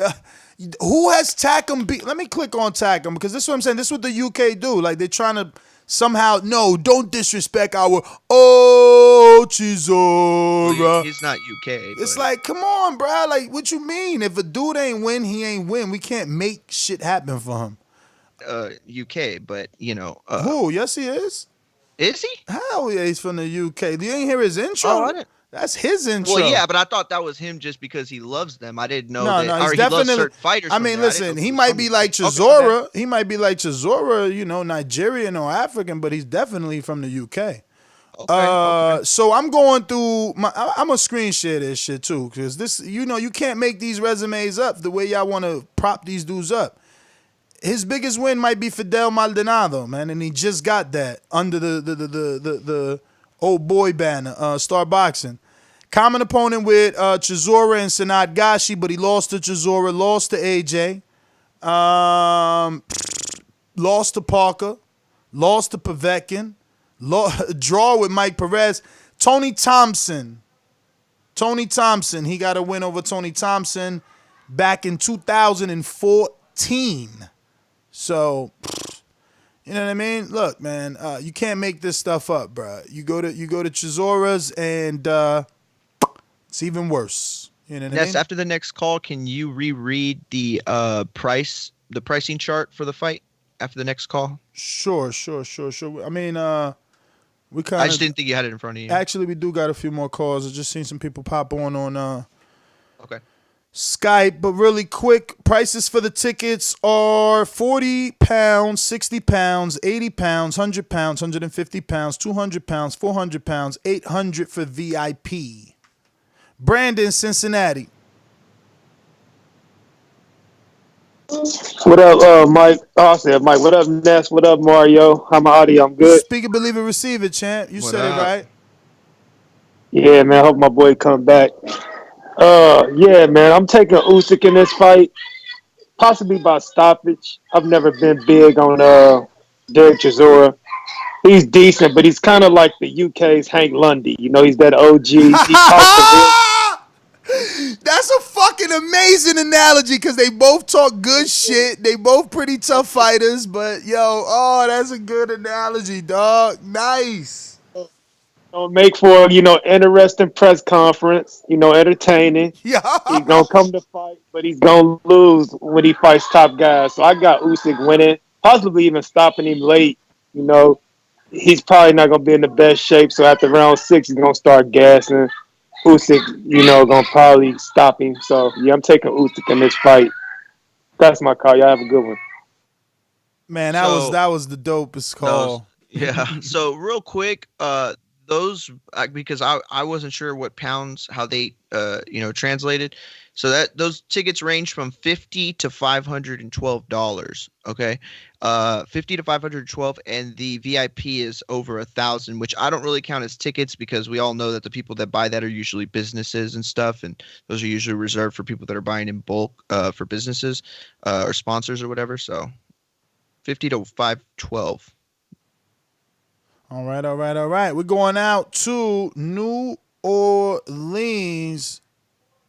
Who has Takam beat? Let me click on Takam because this is what I'm saying. This is what the UK do. Like, they're trying to somehow, no, don't disrespect our Chisora. Well, he's not UK. It's like, come on, bro. Like, what you mean? If a dude ain't win, he ain't win. We can't make shit happen for him. UK, but you know. Who? Yes, he is. Is he? Hell yeah, he's from the UK. You ain't hear his intro? Oh, I didn't. That's his intro. Well, yeah, but I thought that was him just because he loves them. I didn't know that. No, Or he's he loves definitely. certain fighters. I mean, listen, he might be like Chisora. Okay. He might be like Chisora, you know, Nigerian or African, but he's definitely from the UK. Okay. So I'm going through I'm gonna screen share this shit too, because this, you know, you can't make these resumes up the way y'all want to prop these dudes up. His biggest win might be Fidel Maldonado, man, and he just got that under the old boy banner, Star Boxing. Common opponent with Chisora and Sanat Gashi, but he lost to Chisora, lost to AJ, lost to Parker, lost to Povetkin, draw with Mike Perez. Tony Thompson, he got a win over Tony Thompson back in 2014. So, you know what I mean? Look, man, you can't make this stuff up, bro. You go to Chisora's and it's even worse. You know what I mean? After the next call, can you reread the pricing chart for the fight after the next call? Sure. I mean, we kind of. I just didn't think you had it in front of you. Actually, we do got a few more calls. I just seen some people pop on okay. Skype, but really quick, prices for the tickets are £40, £60, £80, £100, £150, £200, £400, $800 for VIP. Brandon, Cincinnati. What up, Mike? Oh, I said Mike. What up, Ness? What up, Mario? How my audio? I'm good. Speak it, believe it, receive it, champ. You said it right. Yeah, man. I hope my boy come back. Yeah, man. I'm taking Usyk in this fight, possibly by stoppage. I've never been big on Derek Chisora. He's decent, but he's kind of like the UK's Hank Lundy. You know, he's that OG. He talks the real. That's a fucking amazing analogy because they both talk good shit. They both pretty tough fighters, but that's a good analogy, dog. Nice. Make for interesting press conference. Entertaining. Yeah. He's gonna come to fight, but he's gonna lose when he fights top guys. So I got Usyk winning, possibly even stopping him late. He's probably not gonna be in the best shape. So after round 6, he's gonna start gassing. Usyk, gonna probably stop him. So yeah, I'm taking Usyk in this fight. That's my call. Y'all have a good one. Man, that was the dopest call. Yeah. So real quick, those because I wasn't sure what pounds how they translated. So that those tickets range from $50 to $512. Okay, $50 to $512, and the VIP is over $1,000, which I don't really count as tickets because we all know that the people that buy that are usually businesses and stuff, and those are usually reserved for people that are buying in bulk for businesses or sponsors or whatever. So $50 to $512. All right. We're going out to New Orleans.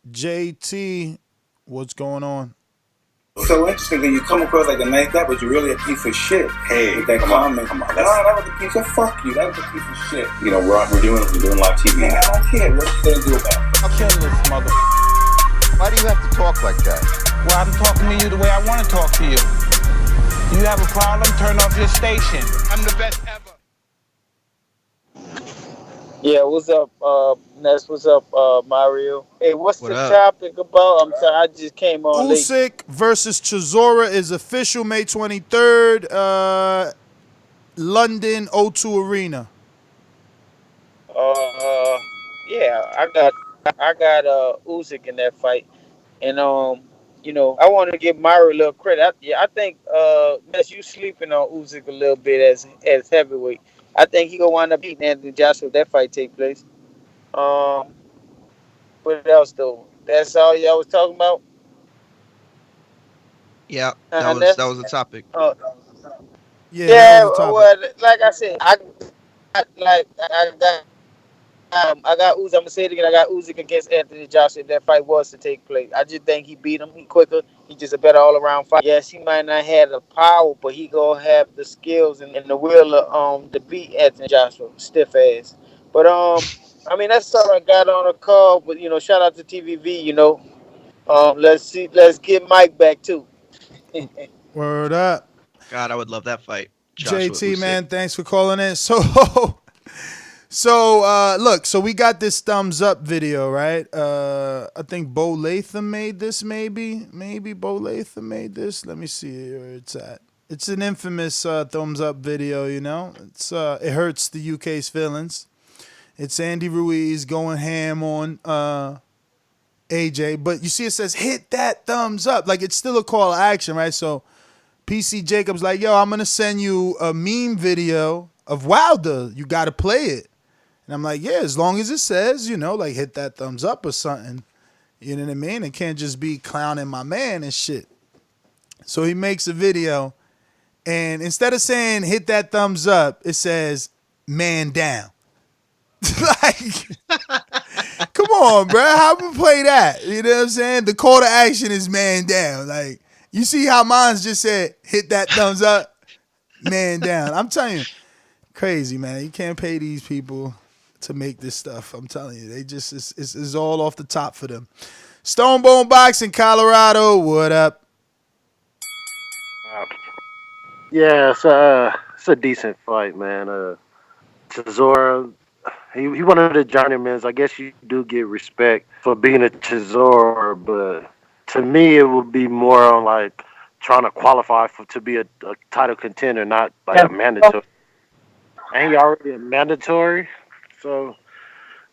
JT, what's going on? So interesting that you come across like a nice guy, but you're really a piece of shit. Hey, with that comment. Come on. That was a piece of fuck you. That was a piece of shit. We're doing live TV. I don't care. What you gonna do about it? I'm killing this mother. Why do you have to talk like that? Well, I'm talking to you the way I want to talk to you. You have a problem? Turn off your station. I'm the best ever. Yeah, what's up, Ness? What's up, Mario? Hey, what's the topic about? I'm sorry, I just came on late. Usyk versus Chisora is official May 23rd, London O2 Arena. Yeah, I got Usyk in that fight, and I want to give Myra a little credit. I think that's you sleeping on Usyk a little bit as heavyweight. I think he gonna wind up beating Anthony Joshua if that fight take place. Um, what else though? That's all y'all was talking about. Yeah, And that that's was the topic. Yeah, that yeah. was the topic. Well, like I said, I got Usyk. I'm gonna say it again. I got Usyk against Anthony Joshua if that fight was to take place. I just think he beat him. He quicker. He just a better all around fight. Yes, he might not have the power, but he gonna have the skills and the will to beat Anthony Joshua. Stiff ass. But I mean that's all I got on the call. But shout out to TVV. Let's get Mike back too. Word up. God, I would love that fight. Joshua JT, Usyk. man, thanks for calling in. Look, so we got this thumbs up video, right? I think Bo Latham made this, maybe Bo Latham made this. Let me see where it's at. It's an infamous thumbs up video, It's it hurts the UK's feelings. It's Andy Ruiz going ham on AJ, but you see it says hit that thumbs up. Like it's still a call to action, right? So PC Jacobs like, yo, I'm gonna send you a meme video of Wilder. You gotta play it. And I'm like, yeah, as long as it says, like hit that thumbs up or something. You know what I mean? It can't just be clowning my man and shit. So he makes a video, and instead of saying hit that thumbs up, it says man down. Like, come on, bro. How we play that? You know what I'm saying? The call to action is man down. Like, you see how mine's just said hit that thumbs up, man down. I'm telling you, crazy, man. You can't pay these people to make this stuff. I'm telling you, they just it's all off the top for them. Stonebone Boxing, Colorado. What up? Yeah, it's a decent fight, man. Chisora, he one of the journeymen. I guess you do get respect for being a Chisora, but to me, it would be more on like trying to qualify to be a title contender, not like a mandatory. Ain't he already a mandatory? So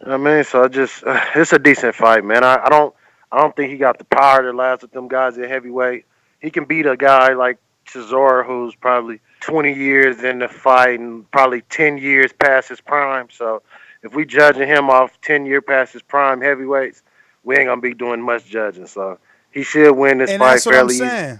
I mean, so it's a decent fight, man. I don't think he got the power to last with them guys at heavyweight. He can beat a guy like Chisora, who's probably 20 years in the fight and probably 10 years past his prime. So if we judging him off 10 year past his prime heavyweights, we ain't gonna be doing much judging. So he should win this And fight that's what I'm fairly easy. saying.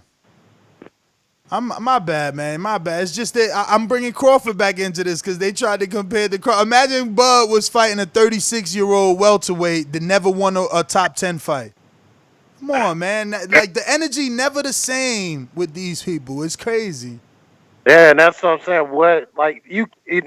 My bad, man. My bad. It's just that I'm bringing Crawford back into this because they tried to compare the Crawford. Imagine Bud was fighting a 36-year-old welterweight that never won a top 10 fight. Come on, man. Like, the energy never the same with these people. It's crazy. Yeah, and that's what I'm saying.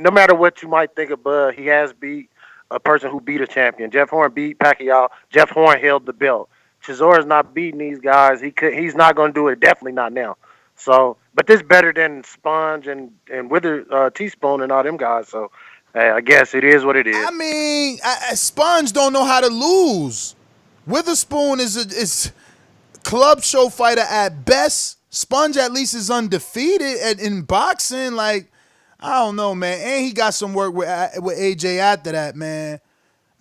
No matter what you might think of Bud, he has beat a person who beat a champion. Jeff Horn beat Pacquiao. Jeff Horn held the belt. Chisora's not beating these guys. He's not going to do it. Definitely not now. So, but this better than Sponge and Wither Teaspoon and all them guys. So, I guess it is what it is. I mean, Sponge don't know how to lose. Witherspoon is club show fighter at best. Sponge at least is undefeated in boxing. Like, I don't know, man. And he got some work with AJ after that, man.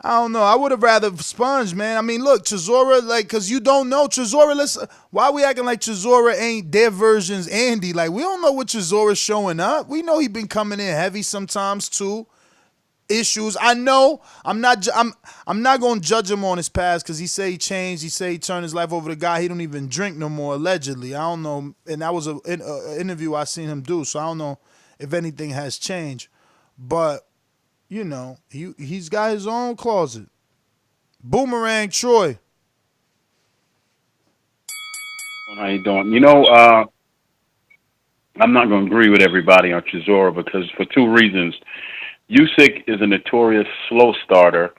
I don't know. I would have rather Sponge, man. I mean, look, Chisora, like, because you don't know. Chisora, why we acting like Chisora ain't their version's Andy? Like, we don't know what Chisora's showing up. We know he been coming in heavy sometimes, too. Issues. I know. I'm not going to judge him on his past because he say he changed. He say he turned his life over to God. He don't even drink no more, allegedly. I don't know. And that was an interview I seen him do, so I don't know if anything has changed. But he's got his own closet. Boomerang Troy. How you doing? I'm not going to agree with everybody on Chisora because for two reasons. Usyk is a notorious slow starter.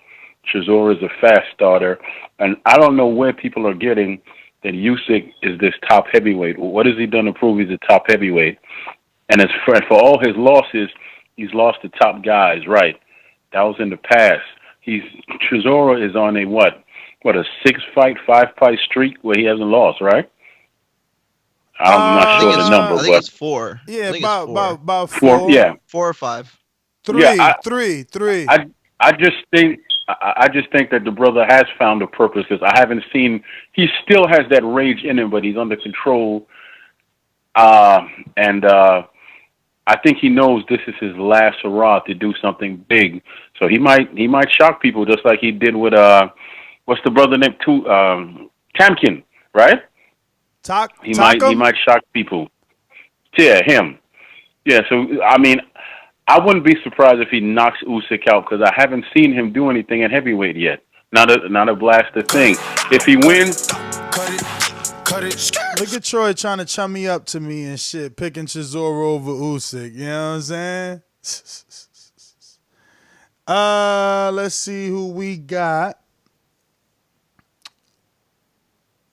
Chisora is a fast starter. And I don't know where people are getting that Usyk is this top heavyweight. What has he done to prove he's a top heavyweight? And as for all his losses, he's lost to top guys, right? That was in the past. Chisora is on a a 5-fight streak where he hasn't lost, right? I'm not sure the number, I think it's 4. Yeah, about 4. Yeah, 4 or 5. Three. I just think I just think that the brother has found a purpose because I haven't seen. He still has that rage in him, but he's under control. And I think he knows this is his last hurrah to do something big. So he might shock people just like he did with what's the brother named Tamkin, right? He might shock people. Yeah, him. Yeah. So I mean, I wouldn't be surprised if he knocks Usyk out because I haven't seen him do anything at heavyweight yet. Not a blaster thing. If he wins, look at Troy trying to chum me up to me and shit, picking Chisora over Usyk. You know what I'm saying? Let's see who we got.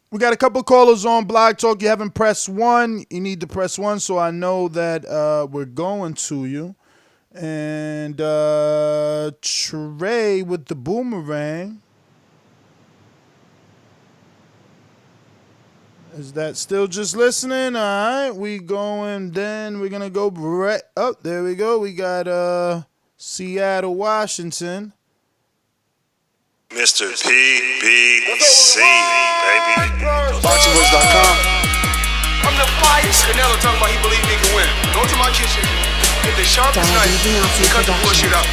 We got a couple callers on Blog Talk. You haven't pressed 1. You need to press 1 so I know that we're going to you. And Trey with the boomerang. Is that still just listening? All right, we going. Then we're gonna go right up. There we go. We got Seattle, Washington. Mr. PBC, baby. BoxingWords.com. I'm the flyest. Canelo talking about he believe he can win. Go to my kitchen. Get the sharpest knife and cut the bullshit out.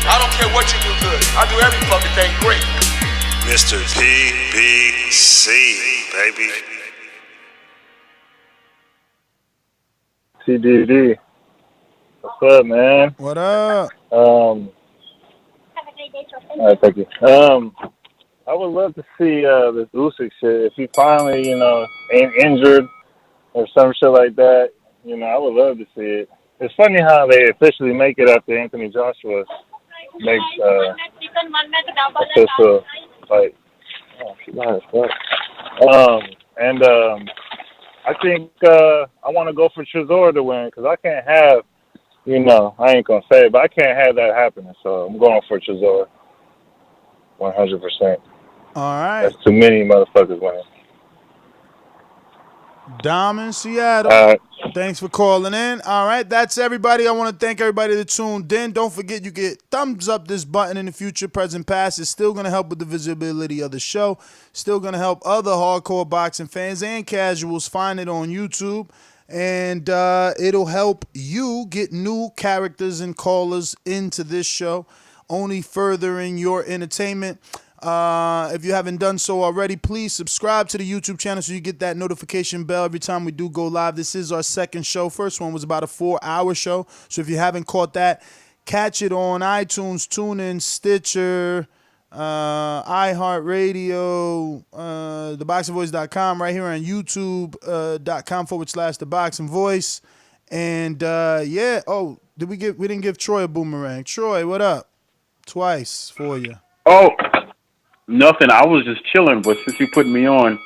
I don't care what you do good. I do every fucking thing great. Mr. PBC, baby. CDD. What's up, man? What up? All right, thank you. I would love to see this Usyk shit. If he finally, ain't injured or some shit like that, I would love to see it. It's funny how they officially make it after Anthony Joshua makes official fight. Oh, she lied as fuck. I think I want to go for Chisora to win because I can't have, I ain't gonna say it, but I can't have that happening. So I'm going for Chisora, 100%. All right. That's too many motherfuckers winning. Dom in Seattle. All right. Thanks for calling in. All right, that's everybody. I want to thank everybody that tuned in. Don't forget, you get thumbs up this button in the future, present, past. It's still going to help with the visibility of the show. Still going to help other hardcore boxing fans and casuals find it on YouTube. And it'll help you get new characters and callers into this show, only furthering your entertainment. If you haven't done so already, please subscribe to the YouTube channel so you get that notification bell every time we do go live. This is our second show. First one was about a 4-hour show. So if you haven't caught that, catch it on iTunes, TuneIn, Stitcher, iHeartRadio, theboxingvoice.com, right here on youtube.com/theboxingvoice. And yeah, we didn't give Troy a boomerang. Troy, what up? Twice for you. Oh, nothing. I was just chilling, but since you put me on,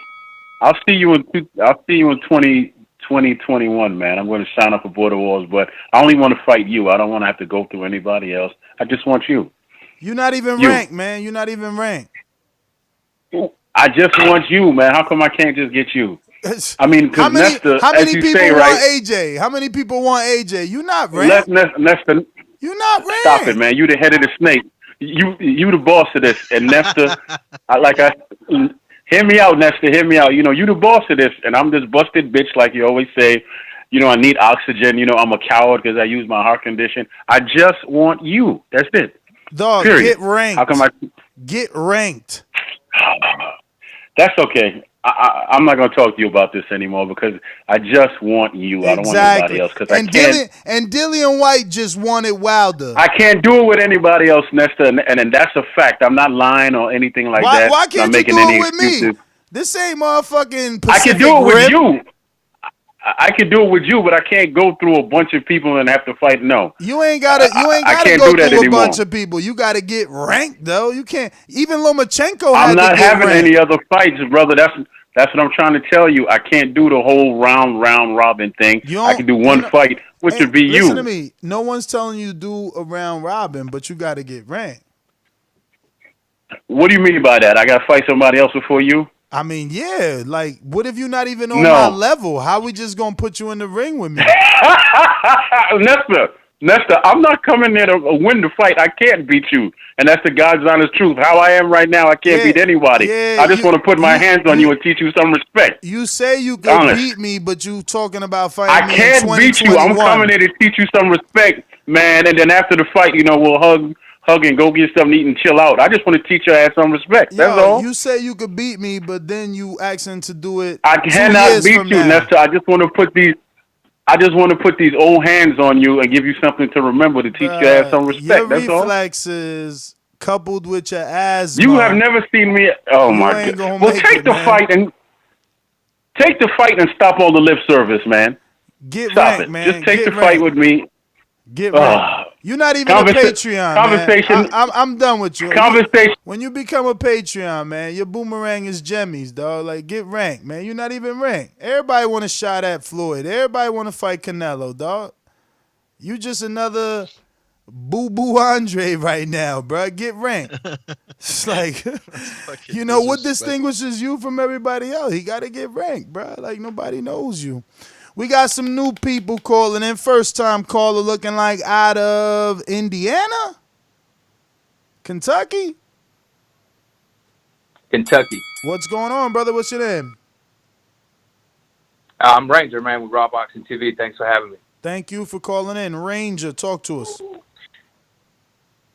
I'll see you in 2021, man. I'm going to sign up for Border Wars, but I only want to fight you. I don't want to have to go through anybody else. I just want you. You're not even ranked, man. You're not even ranked. I just want you, man. How come I can't just get you? I mean, because Nesta, how many as you people say, want right? AJ? How many people want AJ? You're not ranked. Nesta, you're not ranked. Stop it, man. You the head of the snake. You the boss of this. And Nesta, hear me out, Nesta. Hear me out. You the boss of this, and I'm this busted bitch, like you always say. I need oxygen. I'm a coward because I use my heart condition. I just want you. That's it. Dog, period. Get ranked. How come Get ranked. That's okay. I'm not going to talk to you about this anymore because I just want you. Exactly. I don't want anybody else. Cause Dillian White just wanted Wilder. I can't do it with anybody else, Nesta, and that's a fact. I'm not lying or anything like that. Why can't you do it with excuses. me? This ain't motherfucking Pacific I can do it Rim. with you. I can do it with you, but I can't go through a bunch of people and have to fight. No, you ain't gotta go through a bunch of people. You gotta get ranked though. You can't. Even Lomachenko. I'm not having ranked. any other fights, brother. That's what I'm trying to tell you. I can't do the whole round robin thing. I can do one fight, which would be you. Listen to me. No one's telling you to do a round robin, but you got to get ranked. What do you mean by that? I got to fight somebody else before you? I mean, yeah. Like, what if you're not even on my level? How we just gonna put you in the ring with me? Nesta, I'm not coming there to win the fight. I can't beat you. And that's the God's honest truth. How I am right now, I can't beat anybody. I just want to put my hands on you and teach you some respect. You say you can beat me, but you talking about fighting I me in can't beat you. I'm 2021. coming here to teach you some respect, man. And then after the fight, we'll hug and go get something to eat and chill out. I just want to teach your ass some respect. That's all. You say you could beat me, but then you asking to do it. I 2 cannot years beat from you, now. Nesta. I just want to put these old hands on you and give you something to remember to teach your ass some respect. Your That's all. reflexes coupled with your asthma. You have never seen me. Oh my God! Well, take the fight and stop all the lip service, man. Stop it. man. Just take the fight with me. Get right. You're not even a Patreon, man. I'm done with you. When you become a Patreon, man, your boomerang is jemmies, dog. Like, get ranked, man. You're not even ranked. Everybody want to shot at Floyd. Everybody want to fight Canelo, dog. You just another boo-boo Andre right now, bro. Get ranked. It's like, what distinguishes you from everybody else? He got to get ranked, bro. Like, nobody knows you. We got some new people calling in. First time caller looking like out of Indiana? Kentucky? Kentucky. What's going on, brother? What's your name? I'm Ranger, man, with Raw Boxing TV. Thanks for having me. Thank you for calling in. Ranger, talk to us.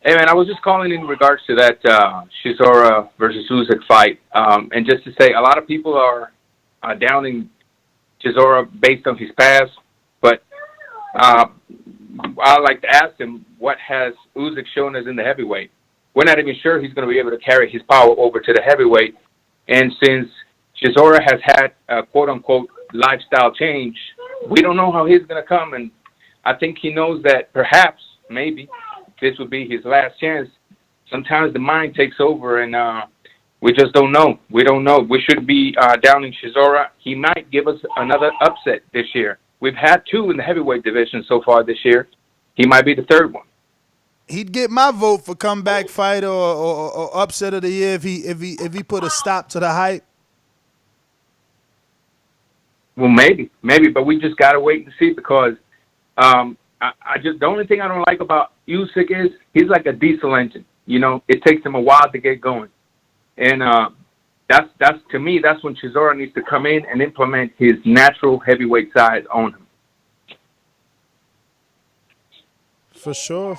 Hey, man, I was just calling in regards to that Chisora versus Usyk fight. And just to say, a lot of people are downing Chisora based on his past, but I'd like to ask him, what has Usyk shown us in the heavyweight? We're not even sure he's going to be able to carry his power over to the heavyweight. And since Chisora has had a quote-unquote lifestyle change, we don't know how he's going to come. And I think he knows that perhaps, maybe, this would be his last chance. Sometimes the mind takes over, and we just don't know. We don't know. We should be downing Chisora. He might give us another upset this year. We've had 2 in the heavyweight division so far this year. He might be the 3rd one. He'd get my vote for comeback fight or upset of the year if he put a stop to the hype. Well, maybe, but we just gotta wait and see, because the only thing I don't like about Usyk is he's like a diesel engine. It takes him a while to get going. And that's to me, that's when Chisora needs to come in and implement his natural heavyweight size on him. For sure.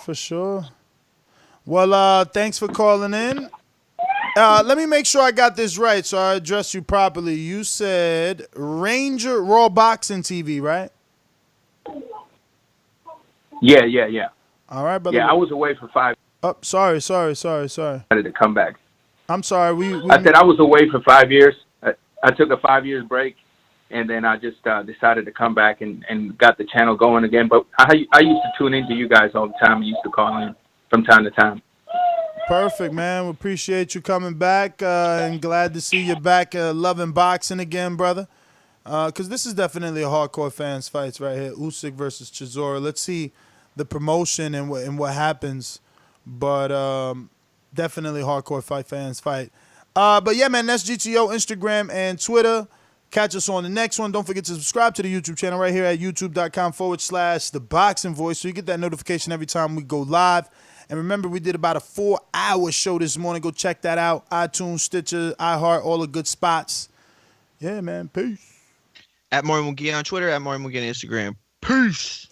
Well, thanks for calling in. Let me make sure I got this right so I address you properly. You said Ranger Raw Boxing TV, right? Yeah. All right, brother. Yeah, I was away for 5. Oh, sorry. I had to come back. I'm sorry. I said I was away for 5 years. I took a 5 years break, and then I just decided to come back and got the channel going again. But I used to tune into you guys all the time. I used to call in from time to time. Perfect, man. We appreciate you coming back and glad to see you back loving boxing again, brother. Because this is definitely a hardcore fans fights right here. Usyk versus Chisora. Let's see the promotion and what happens. But definitely hardcore fans fight. But yeah, man, that's GTO, Instagram, and Twitter. Catch us on the next one. Don't forget to subscribe to the YouTube channel right here at youtube.com/The Boxing Voice, so you get that notification every time we go live. And remember, we did about a 4-hour show this morning. Go check that out. iTunes, Stitcher, iHeart, all the good spots. Yeah, man. Peace. At Mario Mugia on Twitter, at Mario Mugia on Instagram. Peace.